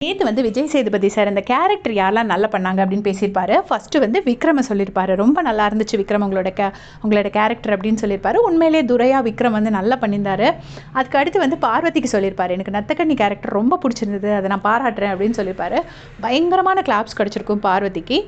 நேற்று வந்து விஜய் சேதுபதி சார் அந்த கேரக்டர் யாரெல்லாம் நல்லா பண்ணாங்க அப்படின்னு பேசியிருப்பாரு. ஃபஸ்ட்டு வந்து விக்ரம சொல்லியிருப்பாரு. ரொம்ப நல்லா இருந்துச்சு விக்ரம் உங்களோட கேரக்டர் அப்படின்னு சொல்லியிருப்பாரு. உண்மையிலே துரையா விக்ரம் வந்து நல்லா பண்ணியிருந்தாரு. அதுக்கு அடுத்து வந்து பார்வதிக்கு சொல்லியிருப்பாரு, எனக்கு நத்தக்கண்ணி கேரக்டர் ரொம்ப பிடிச்சிருந்தது, அதை நான் பாராட்டுறேன் அப்படின்னு சொல்லியிருப்பாரு. பயங்கரமான கிளாப்ஸ் கிடச்சிருக்கும் பார்வதிக்கு.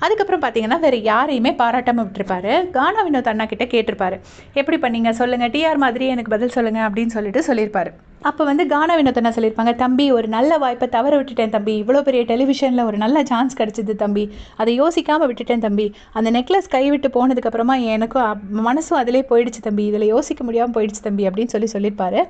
அதுக்கப்புறம் பார்த்தீங்கன்னா வேறு யாரையுமே பாராட்டாமல் விட்டுருப்பாரு. கானா வினோத் அண்ணா கிட்ட கேட்டிருப்பாரு, எப்படி பண்ணீங்க சொல்லுங்கள், டிஆர் மாதிரி எனக்கு பதில் சொல்லுங்கள் அப்படின்னு சொல்லியிருப்பாரு. அப்போ வந்து கானா வினோத் அண்ணா சொல்லியிருப்பாங்க, தம்பி ஒரு நல்ல வாய்ப்பை தவற விட்டுட்டேன் தம்பி, இவ்வளோ பெரிய டெலிவிஷனில் ஒரு நல்ல சான்ஸ் கிடச்சிது தம்பி, அதை யோசிக்காமல் விட்டுட்டேன் தம்பி, அந்த நெக்லஸ் கைவிட்டு போனதுக்கப்புறமா எனக்கும் மனசும் அதிலே போயிடுச்சு தம்பி, இதில் யோசிக்க முடியாமல் போயிடுச்சு தம்பி அப்படின்னு சொல்லியிருப்பாரு.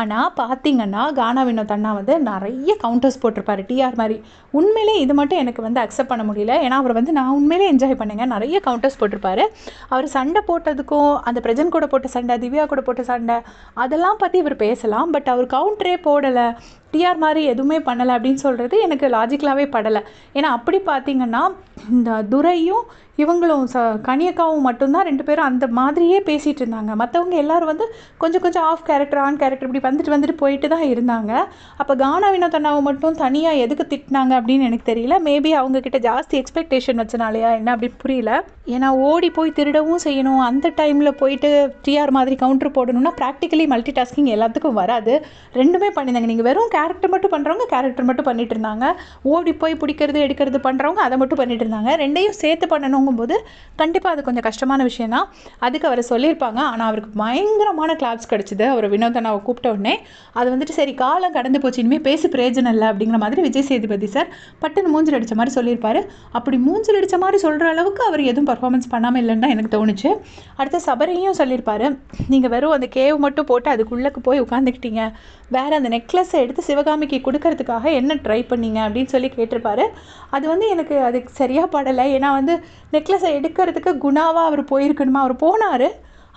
ஆனால் பார்த்தீங்கன்னா கானா வினோத் அண்ணா வந்து நிறைய கவுண்டர்ஸ் போட்டிருப்பாரு டிஆர் மாதிரி. உண்மையிலே இது மட்டும் எனக்கு வந்து அக்செப்ட் பண்ண முடியல. ஏன்னா அவர் வந்து நான் உண்மையிலே என்ஜாய் பண்ணுங்க, நிறைய கவுண்டர்ஸ் போட்டிருப்பாரு. அவர் சண்டை போட்டதுக்கும் அந்த பிரஜன் கூட போட்ட சண்டை, திவ்யா கூட போட்ட சண்டை, அதெல்லாம் பற்றி இவர் பேசலாம். பட் அவர் கவுண்டரே போடலை, டிஆர் மாதிரி எதுவுமே பண்ணலை அப்படின்னு சொல்கிறது எனக்கு லாஜிக்கலாகவே படலை. ஏன்னா அப்படி பார்த்திங்கன்னா இந்த துரையும் இவங்களும் கனியக்காவும் மட்டும்தான் 2 பேரும் அந்த மாதிரியே பேசிகிட்டு இருந்தாங்க. மற்றவங்க எல்லோரும் வந்து கொஞ்சம் கொஞ்சம் ஆஃப் கேரக்டர் ஆன் கேரக்டர் இப்படி வந்துட்டு போயிட்டு தான் இருந்தாங்க. அப்போ கானா வினோத் அண்ணாவை மட்டும் தனியாக எதுக்கு திட்டினாங்க அப்படின்னு எனக்கு தெரியல. மேபி அவங்கக்கிட்ட ஜாஸ்தி எக்ஸ்பெக்டேஷன் வச்சனாலையா என்ன அப்படின்னு புரியல. ஏன்னா ஓடி போய் திருடவும் செய்யணும், அந்த டைமில் போயிட்டு டிஆர் மாதிரி கவுண்டர் போடணும்னா ப்ராக்டிக்கலி மல்டி டாஸ்கிங் எல்லாத்துக்கும் வராது. ரெண்டுமே பண்ணியிருந்தாங்க. நீங்கள் வெறும் கேரக்டர் மட்டும் பண்ணுறவங்க கேரக்டர் மட்டும் பண்ணிட்டு இருந்தாங்க, ஓடி போய் பிடிக்கிறது எடுக்கிறது பண்ணுறவங்க அதை மட்டும் பண்ணிட்டு இருந்தாங்க. ரெண்டையும் சேர்த்து பண்ணணுங்கும்போது கண்டிப்பாக அது கொஞ்சம் கஷ்டமான விஷயம் தான். அதுக்கு அவர் சொல்லியிருப்பாங்க. ஆனால் அவருக்கு பயங்கரமான கிளாப்ஸ் கிடச்சிது. அவர் வினோத் அண்ணாவை கூப்பிட்ட உடனே அது வந்துட்டு சரி காலம் கடந்து போச்சு, இனிமேல் பேசி பிரயோஜனம் இல்லை அப்படிங்கிற மாதிரி விஜய் சேதுபதி சார் பட்டுன்னு மூஞ்சில் அடித்த மாதிரி சொல்லியிருப்பாரு. அப்படி மூஞ்சில் அடித்த மாதிரி சொல்கிற அளவுக்கு அவர் எதுவும் பர்ஃபார்மன்ஸ் பண்ணாமல் இல்லைன்னு தான் எனக்கு தோணுச்சு. அடுத்த சபரியும் சொல்லியிருப்பாரு, நீங்கள் வெறும் அந்த கேவ் மட்டும் போட்டு அதுக்குள்ளே போய் உட்காந்துக்கிட்டீங்க, வேறு அந்த நெக்லஸை எடுத்து சிவகாமிக்கு கொடுக்கறதுக்காக என்ன ட்ரை பண்ணீங்க அப்படின்னு சொல்லி கேட்டிருப்பாரு. அது வந்து எனக்கு அதுக்கு சரியாக படலை. ஏன்னா வந்து நெக்லஸை எடுக்கிறதுக்கு குணாவாக அவர் போயிருக்கணுமா, அவர் போனார்,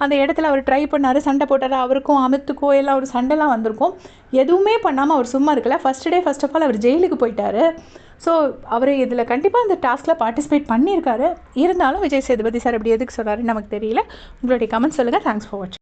அந்த இடத்துல அவர் ட்ரை பண்ணார், சண்டை போட்டார், அவருக்கும் அமித்துக்கும் எல்லாம் ஒரு சண்டைலாம் வந்திருக்கும். எதுவுமே பண்ணாமல் அவர் சும்மா இருக்கல. ஃபர்ஸ்ட் ஆஃப் ஆல் அவர் ஜெயிலுக்கு போயிட்டார். ஸோ அவர் இதில் கண்டிப்பாக இந்த டாஸ்கில் பார்ட்டிசிபேட் பண்ணியிருக்காரு. இருந்தாலும் விஜய் சேதுபதி சார் அப்படி எதுக்கு சொல்கிறாருன்னு நமக்கு தெரியல. உங்களுடைய கமெண்ட் சொல்லுங்கள். தேங்க்ஸ் ஃபார் வாட்சிங்.